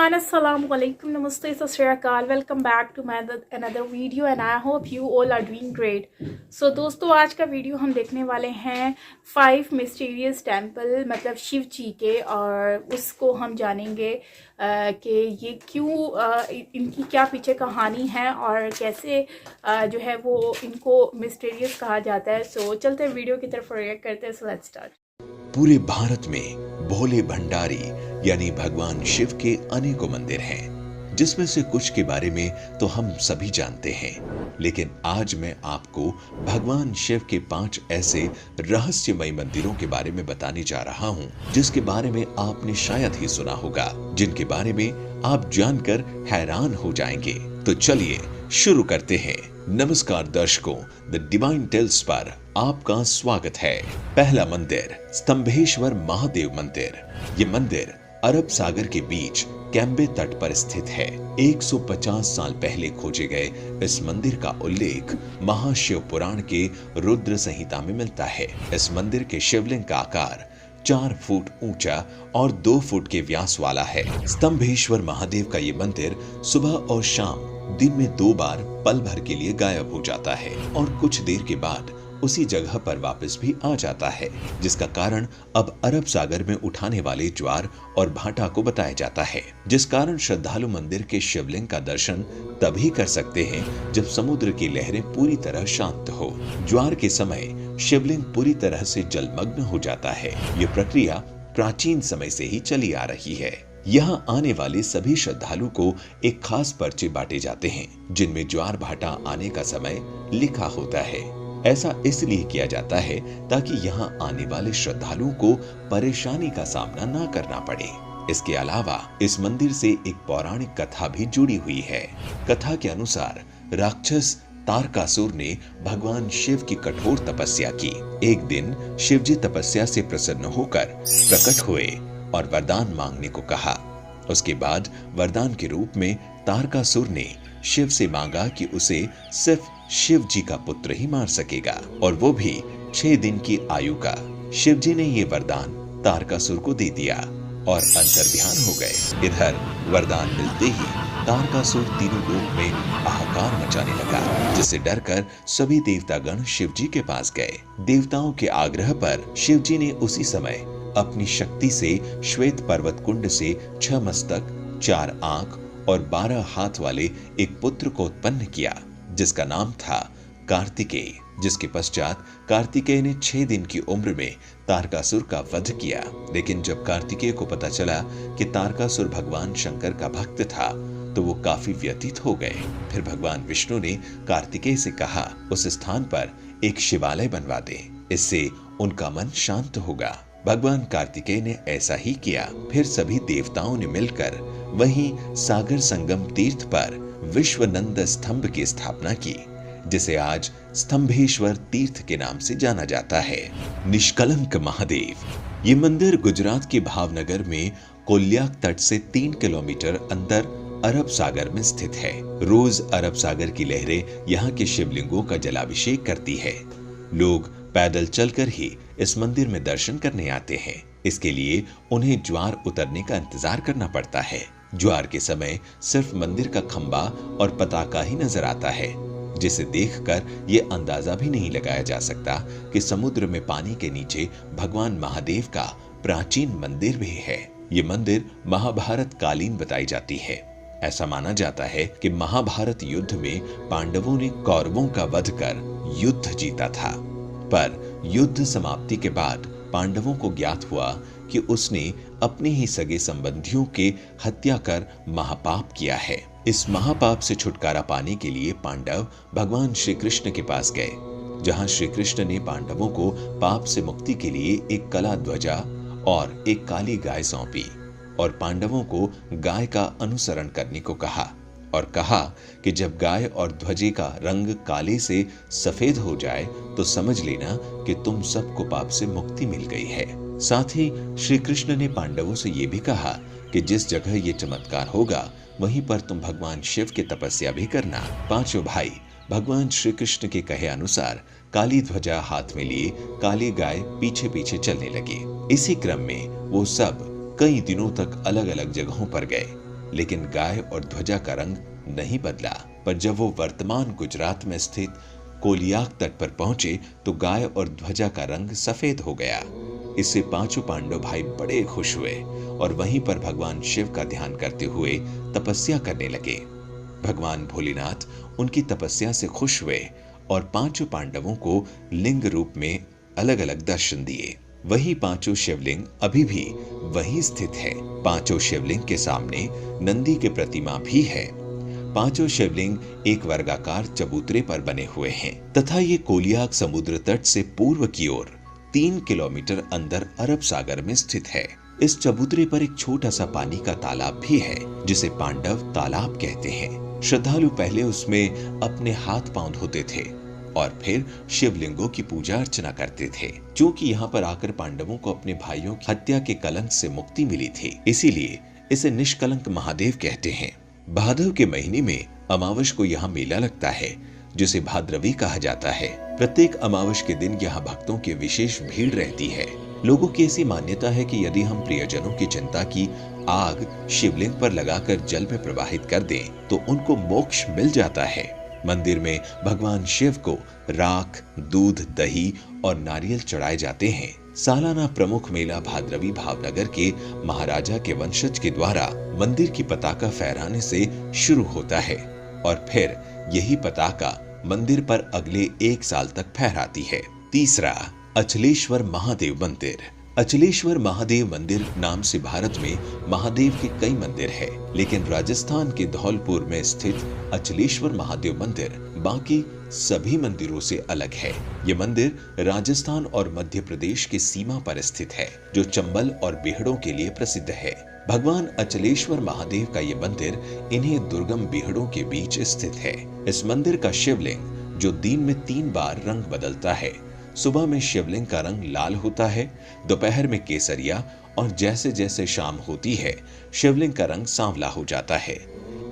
everyone, assalamu alaikum, namaste, sat shri akal. Welcome back to my another video and I hope you all are doing great. So दोस्तों, आज का video हम देखने वाले हैं 5 mysterious temple मतलब शिव जी के, और उसको हम जानेंगे कि ये क्यों, इनकी क्या पीछे कहानी है और कैसे जो है वो इनको मिस्टीरियस कहा जाता है. सो चलते हैं वीडियो की तरफ रिएक्ट करते हैं. So let's start. पूरे भारत में भोले भंडारी यानी भगवान शिव के अनेकों मंदिर हैं, जिसमें से कुछ के बारे में तो हम सभी जानते हैं, लेकिन आज मैं आपको भगवान शिव के 5 ऐसे रहस्यमय मंदिरों के बारे में बताने जा रहा हूं, जिसके बारे में आपने शायद ही सुना होगा, जिनके बारे में आप जानकर हैरान हो जाएंगे. तो चलिए शुरू करते हैं. नमस्कार दर्शकों, द डिवाइन टेल्स पर आपका स्वागत है. पहला मंदिर स्तंभेश्वर महादेव मंदिर. ये मंदिर अरब सागर के बीच कैम्बे तट पर स्थित है. 150 साल पहले खोजे गए इस मंदिर का उल्लेख महाशिव पुराण के रुद्र संहिता में मिलता है. इस मंदिर के शिवलिंग का आकार 4 फुट ऊंचा और 2 फुट के व्यास वाला है. स्तंभेश्वर महादेव का ये मंदिर सुबह और शाम दिन में 2 बार पल भर के लिए गायब हो जाता है और कुछ देर के बाद उसी जगह पर वापस भी आ जाता है, जिसका कारण अब अरब सागर में उठाने वाले ज्वार और भाटा को बताया जाता है, जिस कारण श्रद्धालु मंदिर के शिवलिंग का दर्शन तभी कर सकते हैं जब समुद्र की लहरें पूरी तरह शांत हो. ज्वार के समय शिवलिंग पूरी तरह से जलमग्न हो जाता है. ये प्रक्रिया प्राचीन समय से ही चली आ रही है. यहाँ आने वाले सभी श्रद्धालु को एक खास पर्चे बांटे जाते हैं, जिनमें ज्वार भाटा आने का समय लिखा होता है. ऐसा इसलिए किया जाता है ताकि यहाँ आने वाले श्रद्धालुओं को परेशानी का सामना ना करना पड़े. इसके अलावा इस मंदिर से एक पौराणिक कथा भी जुड़ी हुई है. कथा के अनुसार राक्षस तारकासुर ने भगवान शिव की कठोर तपस्या की. एक दिन शिवजी तपस्या से प्रसन्न होकर प्रकट हुए और वरदान मांगने को कहा. उसके बाद वरदान के रूप में तारकासुर ने शिव से मांगा कि उसे सिर्फ शिव जी का पुत्र ही मार सकेगा, और वो भी 6 दिन की आयु का. शिव जी ने ये वरदान तारकासुर को दे दिया और अंतर्ध्यान हो गए. इधर वरदान मिलते ही तारकासुर तीनों लोक में हाहाकार मचाने लगा, जिससे डरकर सभी देवतागण शिव जी के पास गए. देवताओं के आग्रह पर शिव जी ने उसी समय अपनी शक्ति से श्वेत पर्वत कुंड से 6 मस्तक, 4 आंख और 12 हाथ वाले एक पुत्र को उत्पन्न किया, जिसका नाम था कार्तिकेय. जिसके पश्चात कार्तिकेय ने 6 दिन की उम्र में तारकासुर का वध किया. लेकिन जब कार्तिकेय को पता चला कि तारकासुर भगवान शंकर का भक्त था, तो वो काफी व्यथित हो गए. फिर भगवान विष्णु ने कार्तिकेय से कहा, उस स्थान पर एक शिवालय बनवा दे, इससे उनका मन शांत होगा. भगवान कार्तिकेय ने ऐसा ही किया. फिर सभी देवताओं ने मिलकर वहीं सागर संगम तीर्थ पर विश्वनंद स्तंभ की स्थापना की, जिसे आज स्तंभेश्वर तीर्थ के नाम से जाना जाता है. निष्कलंक महादेव. ये मंदिर गुजरात के भावनगर में कोल्याक तट से 3 किलोमीटर अंदर अरब सागर में स्थित है. रोज अरब सागर की लहरें यहाँ के शिवलिंगों का जलाभिषेक करती है. लोग पैदल चलकर ही इस मंदिर में दर्शन करने आते हैं. इसके लिए उन्हें ज्वार उतरने का इंतजार करना पड़ता है. ज्वार के समय सिर्फ मंदिर का खंबा और पताका ही नजर आता है, जिसे देखकर ये अंदाजा भी नहीं लगाया जा सकता कि समुद्र में पानी के नीचे भगवान महादेव का प्राचीन मंदिर भी है. ये मंदिर महाभारत कालीन बताई जाती है. ऐसा माना जाता है कि महाभारत युद्ध में पांडवों ने कौरवों का वध कर युद्ध जीता था, पर युद्ध समाप्ति के बाद पांडवों को ज्ञात हुआ कि उसने अपने ही सगे संबंधियों के हत्या कर महापाप किया है. इस महापाप से छुटकारा पाने के लिए पांडव भगवान श्री कृष्ण के पास गए, जहां श्री कृष्ण ने पांडवों को पाप से मुक्ति के लिए एक कला ध्वजा और एक काली गाय सौंपी और पांडवों को गाय का अनुसरण करने को कहा, और कहा कि जब गाय और ध्वजे का रंग काले से सफेद हो जाए तो समझ लेना कि तुम सबको पाप से मुक्ति मिल गई है. साथ ही श्री कृष्ण ने पांडवों से ये भी कहा कि जिस जगह ये चमत्कार होगा वहीं पर तुम भगवान शिव की तपस्या भी करना. 5 भाई भगवान श्री कृष्ण के कहे अनुसार काली ध्वजा हाथ में लिए काली गाय पीछे पीछे चलने लगे. इसी क्रम में वो सब कई दिनों तक अलग अलग जगहों पर गए, लेकिन गाय और ध्वजा का रंग नहीं बदला। पर जब वो वर्तमान गुजरात में स्थित कोलियाक तट पर पहुंचे तो गाय और ध्वजा का रंग सफेद हो गया। इससे पांचों पांडव भाई बड़े खुश हुए और वहीं पर भगवान शिव का ध्यान करते हुए तपस्या करने लगे। भगवान भोलेनाथ उनकी तपस्या से खुश हुए और पांचों पांडवों को लिंग रूप में अलग अलग दर्शन दिए। वही पांचों शिवलिंग अभी भी वहीं स्थित है। पांचों शिवलिंग के सामने नंदी की प्रतिमा भी है। पांचों शिवलिंग एक वर्गाकार चबूतरे पर बने हुए हैं तथा ये कोलियाक समुद्र तट से पूर्व की ओर 3 किलोमीटर अंदर अरब सागर में स्थित है। इस चबूतरे पर एक छोटा सा पानी का तालाब भी है जिसे पांडव तालाब कहते हैं। श्रद्धालु पहले उसमें अपने हाथ पांव धोते थे और फिर शिवलिंगों की पूजा अर्चना करते थे। क्योंकि यहाँ पर आकर पांडवों को अपने भाइयों की हत्या के कलंक से मुक्ति मिली थी, इसीलिए इसे निष्कलंक महादेव कहते हैं। भादव के महीने में अमावस को यहाँ मेला लगता है जिसे भाद्रवी कहा जाता है। प्रत्येक अमावस के दिन यहाँ भक्तों की विशेष भीड़ रहती है। लोगों की ऐसी मान्यता है कि यदि हम प्रियजनों की चिंता की आग शिवलिंग पर लगाकर जल में प्रवाहित कर दें तो उनको मोक्ष मिल जाता है। मंदिर में भगवान शिव को राख, दूध, दही और नारियल चढ़ाए जाते हैं। सालाना प्रमुख मेला भाद्रवी भावनगर के महाराजा के वंशज के द्वारा मंदिर की पताका फहराने से शुरू होता है और फिर यही पताका मंदिर पर अगले 1 साल तक फहराती है। तीसरा, अचलेश्वर महादेव मंदिर। अचलेश्वर महादेव मंदिर नाम से भारत में महादेव के कई मंदिर है, लेकिन राजस्थान के धौलपुर में स्थित अचलेश्वर महादेव मंदिर बाकी सभी मंदिरों से अलग है। ये मंदिर राजस्थान और मध्य प्रदेश की सीमा पर स्थित है, जो चंबल और बीहड़ों के लिए प्रसिद्ध है। भगवान अचलेश्वर महादेव का ये मंदिर इन्हीं दुर्गम बीहड़ों के बीच स्थित है। इस मंदिर का शिवलिंग, जो दिन में 3 बार रंग बदलता है, सुबह में शिवलिंग का रंग लाल होता है, दोपहर में केसरिया और जैसे जैसे शाम होती है शिवलिंग का रंग सांवला हो जाता है।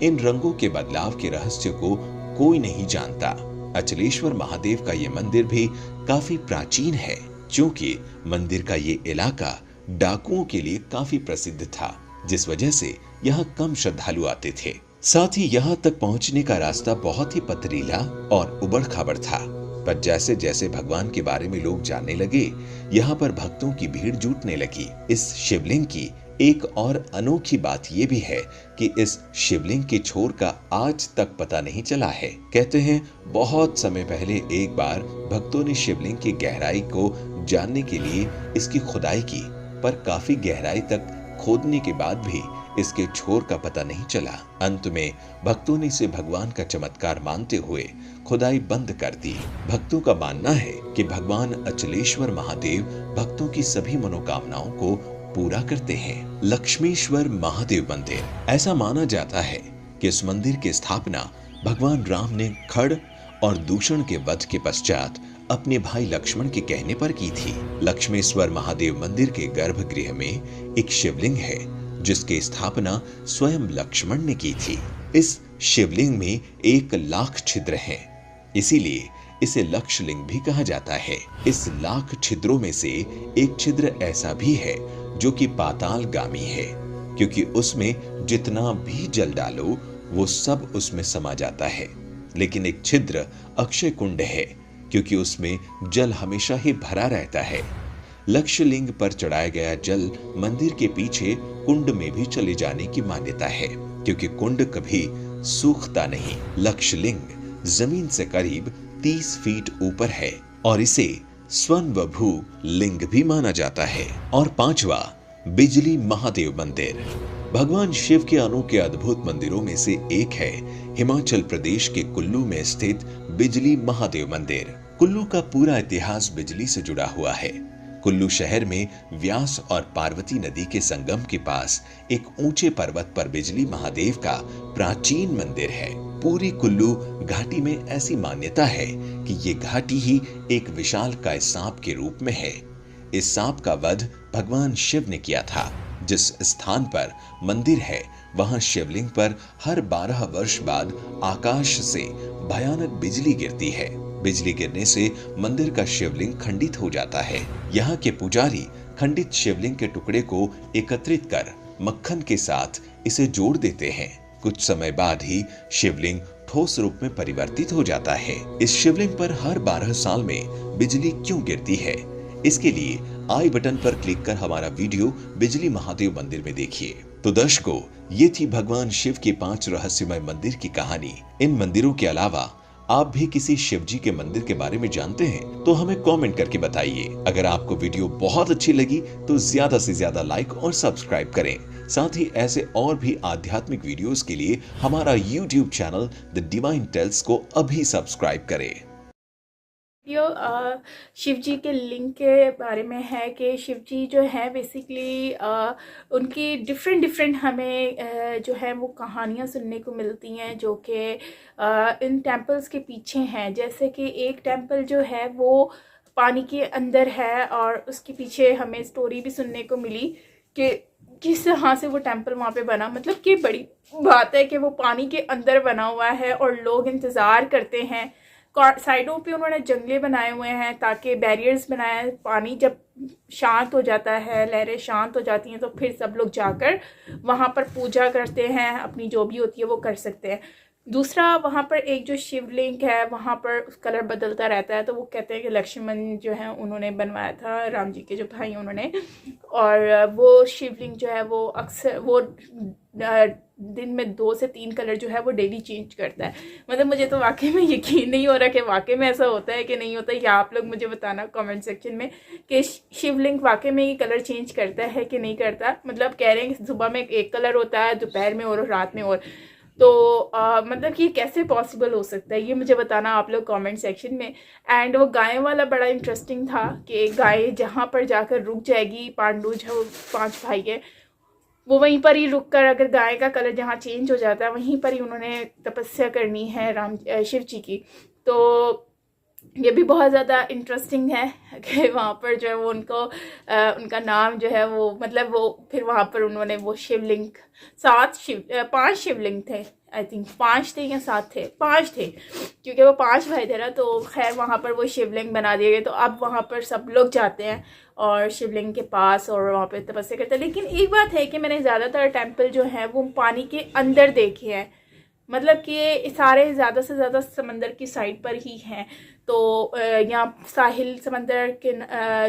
इन रंगों के बदलाव के रहस्य को कोई नहीं जानता। अचलेश्वर महादेव का ये मंदिर भी काफी प्राचीन है, क्योंकि मंदिर का ये इलाका डाकुओं के लिए काफी प्रसिद्ध था, जिस वजह से यहाँ कम श्रद्धालु आते थे। साथ ही यहाँ तक पहुँचने का रास्ता बहुत ही पथरीला और उबड़ खाबड़ था। पर जैसे जैसे भगवान के बारे में लोग जानने लगे, यहाँ पर भक्तों की भीड़ जुटने लगी। इस शिवलिंग की एक और अनोखी बात ये भी है कि इस शिवलिंग के छोर का आज तक पता नहीं चला है। कहते हैं बहुत समय पहले एक बार भक्तों ने शिवलिंग की गहराई को जानने के लिए इसकी खुदाई की, पर काफी गहराई तक खोदने के बाद भी इसके छोर का पता नहीं चला। अंत में भक्तों ने इसे भगवान का चमत्कार मानते हुए खुदाई बंद कर दी। भक्तों का मानना है कि भगवान अचलेश्वर महादेव भक्तों की सभी मनोकामनाओं को पूरा करते हैं। लक्ष्मेश्वर महादेव मंदिर। ऐसा माना जाता है कि इस मंदिर की स्थापना भगवान राम ने खड़ और दूषण के वध के पश्चात अपने भाई लक्ष्मण के कहने पर की थी। लक्ष्मेश्वर महादेव मंदिर के गर्भगृह में एक शिवलिंग है जिसकी स्थापना स्वयं लक्ष्मण ने की थी। इस शिवलिंग में 1 लाख छिद्र हैं, इसीलिए इसे लक्षलिंग भी कहा जाता है। इस लाख छिद्रों में से एक छिद्र ऐसा भी है जो कि पातालगामी है, क्योंकि उसमें जितना भी जल डालो वो सब उसमें समा जाता है। लेकिन एक छिद्र अक्षय कुंड है, क्योंकि उसमें जल हमेशा ही भरा रहता है। लक्षलिंग पर चढ़ाया गया जल मंदिर के पीछे कुंड में भी चले जाने की मान्यता है, क्योंकि कुंड कभी सूखता नहीं। लक्षलिंग जमीन से करीब 30 फीट ऊपर है और इसे स्वयंभू लिंग भी माना जाता है। और 5वां, बिजली महादेव मंदिर। भगवान शिव के अनोखे अद्भुत मंदिरों में से एक है हिमाचल प्रदेश के कुल्लू में स्थित बिजली महादेव मंदिर। कुल्लू का पूरा इतिहास बिजली से जुड़ा हुआ है। कुल्लू शहर में व्यास और पार्वती नदी के संगम के पास एक ऊंचे पर्वत पर बिजली महादेव का प्राचीन मंदिर है। पूरी कुल्लू घाटी में ऐसी मान्यता है कि ये घाटी ही एक विशालकाय सांप के रूप में है। इस सांप का वध भगवान शिव ने किया था। जिस स्थान पर मंदिर है वहां शिवलिंग पर हर 12 वर्ष बाद आकाश से भयानक बिजली गिरती है। बिजली गिरने से मंदिर का शिवलिंग खंडित हो जाता है। यहाँ के पुजारी खंडित शिवलिंग के टुकड़े को एकत्रित कर मक्खन के साथ इसे जोड़ देते हैं। कुछ समय बाद ही शिवलिंग ठोस रूप में परिवर्तित हो जाता है। इस शिवलिंग पर हर 12 साल में बिजली क्यों गिरती है? इसके लिए आई बटन पर क्लिक कर हमारा वीडियो बिजली महादेव मंदिर में देखिए। तो दर्शकों, ये थी भगवान शिव के 5 रहस्यमय मंदिर की कहानी। इन मंदिरों के अलावा आप भी किसी शिव जी के मंदिर के बारे में जानते हैं तो हमें कमेंट करके बताइए। अगर आपको वीडियो बहुत अच्छी लगी तो ज्यादा से ज्यादा लाइक और सब्सक्राइब करें। साथ ही ऐसे और भी आध्यात्मिक वीडियोस के लिए हमारा YouTube channel the divine tales को अभी सब्सक्राइब करें। वीडियो शिव जी के लिंग के बारे में है कि शिव जी जो है बेसिकली उनकी डिफरेंट हमें जो है वो कहानियाँ सुनने को मिलती हैं जो कि इन टेम्पल्स के पीछे हैं। जैसे कि एक टेम्पल जो है वो पानी के अंदर है और उसके पीछे हमें स्टोरी भी सुनने को मिली कि किस तरह से वो टेम्पल वहाँ पे बना। मतलब कि बड़ी बात है कि वो पानी के अंदर बना हुआ है और लोग इंतज़ार करते हैं। साइडों पे उन्होंने जंगले बनाए हुए हैं ताकि बैरियर्स बनाए। पानी जब शांत हो जाता है, लहरें शांत हो जाती हैं तो फिर सब लोग जाकर वहाँ पर पूजा करते हैं, अपनी जो भी होती है वो कर सकते हैं। दूसरा, वहाँ पर एक जो शिवलिंग है वहाँ पर कलर बदलता रहता है। तो वो कहते हैं कि लक्ष्मण जो है उन्होंने बनवाया था, राम जी के जो भाई उन्होंने। और वो शिवलिंग जो है वो अक्सर वो दिन में 2 से 3 कलर जो है वो डेली चेंज करता है। मतलब मुझे तो वाकई में यकीन नहीं हो रहा कि वाकई में ऐसा होता है कि नहीं होता। या आप लोग मुझे बताना कमेंट सेक्शन में कि शिवलिंग वाकई में ये कलर चेंज करता है कि नहीं करता। मतलब कह रहे हैं कि सुबह में एक कलर होता है, दोपहर में और रात में और। तो मतलब कि कैसे पॉसिबल हो सकता है, ये मुझे बताना आप लोग कमेंट सेक्शन में। एंड वो गाय वाला बड़ा इंटरेस्टिंग था कि गाय जहाँ पर जाकर रुक जाएगी, पांडु जो 5 भाई है वो वहीं पर ही रुक कर, अगर गाय का कलर जहाँ चेंज हो जाता है वहीं पर ही उन्होंने तपस्या करनी है शिव जी की। तो ये भी बहुत ज़्यादा इंटरेस्टिंग है कि वहाँ पर जो है वो उनको उनका नाम जो है वो मतलब वो फिर वहाँ पर उन्होंने वो शिवलिंग 5 शिवलिंग थे। आई थिंक 5 थे या 7 थे, 5 थे क्योंकि वो 5 भाई थे ना। तो खैर वहाँ पर वो शिवलिंग बना दिए गए। तो अब वहाँ पर सब लोग जाते हैं और शिवलिंग के पास और वहाँ पे तपस्या करते हैं। लेकिन एक बात है कि मैंने ज़्यादातर टेम्पल जो है वो पानी के अंदर देखे हैं। मतलब कि सारे ज़्यादा से ज़्यादा समंदर की साइड पर ही हैं। तो यहाँ साहिल समंदर के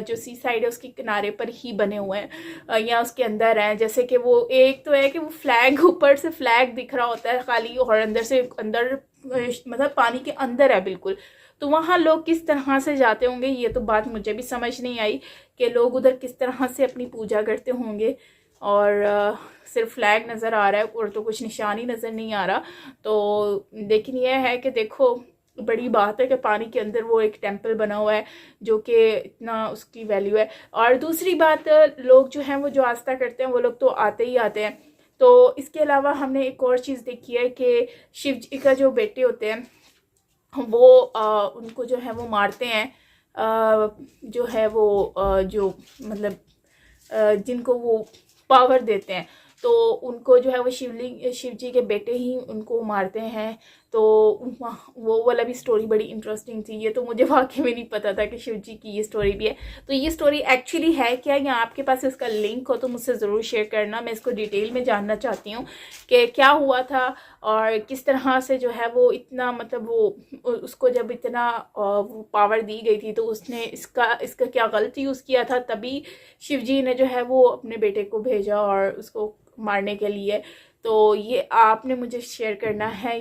जो सी साइड है उसके किनारे पर ही बने हुए हैं या उसके अंदर हैं। जैसे कि वो एक तो है कि वो फ्लैग, ऊपर से फ्लैग दिख रहा होता है खाली और अंदर से अंदर मतलब पानी के अंदर है बिल्कुल। तो वहाँ लोग किस तरह से जाते होंगे ये तो बात मुझे भी समझ नहीं आई कि लोग उधर किस तरह से अपनी पूजा करते होंगे। और सिर्फ फ्लैग नज़र आ रहा है और तो कुछ निशान ही नज़र नहीं आ रहा। तो लेकिन यह है कि देखो बड़ी बात है कि पानी के अंदर वो एक टेम्पल बना हुआ है जो कि इतना उसकी वैल्यू है। और दूसरी बात, लोग जो हैं वो जो आस्था करते हैं वो लोग तो आते ही आते हैं। तो इसके अलावा हमने एक और चीज़ देखी है कि शिव जी का जो बेटे होते हैं वो उनको जो है वो मारते हैं, जो है वो जो मतलब जिनको वो पावर देते हैं तो उनको जो है वो शिव जी के बेटे ही उनको मारते हैं। तो वो वाला भी स्टोरी बड़ी इंटरेस्टिंग थी। ये तो मुझे वाकई में नहीं पता था कि शिव जी की ये स्टोरी भी है। तो ये स्टोरी एक्चुअली है क्या, या आपके पास इसका लिंक हो तो मुझसे ज़रूर शेयर करना। मैं इसको डिटेल में जानना चाहती हूँ कि क्या हुआ था और किस तरह से जो है वो इतना मतलब वो उसको जब इतना वो पावर दी गई थी तो उसने इसका क्या गलत यूज़ किया था, तभी शिव जी ने जो है वो अपने बेटे को भेजा और उसको मारने के लिए। तो ये आपने मुझे शेयर करना है।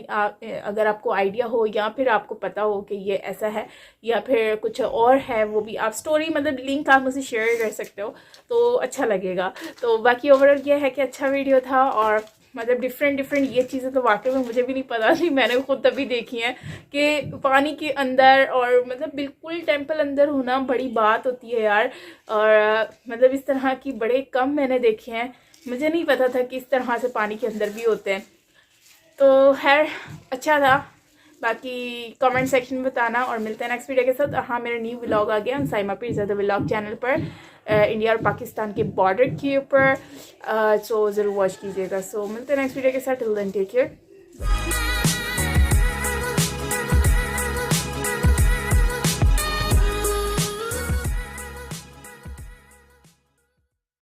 अगर आपको आइडिया हो या फिर आपको पता हो कि ये ऐसा है या फिर कुछ और है, वो भी आप स्टोरी मतलब लिंक आप मुझे शेयर कर सकते हो तो अच्छा लगेगा। तो बाकी ओवरऑल ये है कि अच्छा वीडियो था और मतलब डिफरेंट ये चीज़ें तो वाकई में मुझे भी नहीं पता थी। मैंने खुद तभी देखी हैं कि पानी के अंदर और मतलब बिल्कुल टेम्पल अंदर होना बड़ी बात होती है यार। और मतलब इस तरह की बड़े कम मैंने देखे हैं, मुझे नहीं पता था कि इस तरह से पानी के अंदर भी होते हैं। तो खैर अच्छा था। बाकी कमेंट सेक्शन में बताना और मिलते हैं नेक्स्ट वीडियो के साथ। हाँ, मेरा न्यू व्लॉग आ गया साइमा पीरज़ादा व्लॉग चैनल पर, इंडिया और पाकिस्तान के बॉर्डर के ऊपर। सो ज़रूर वॉच कीजिएगा। सो मिलते हैं नेक्स्ट वीडियो के साथ। Till then take care.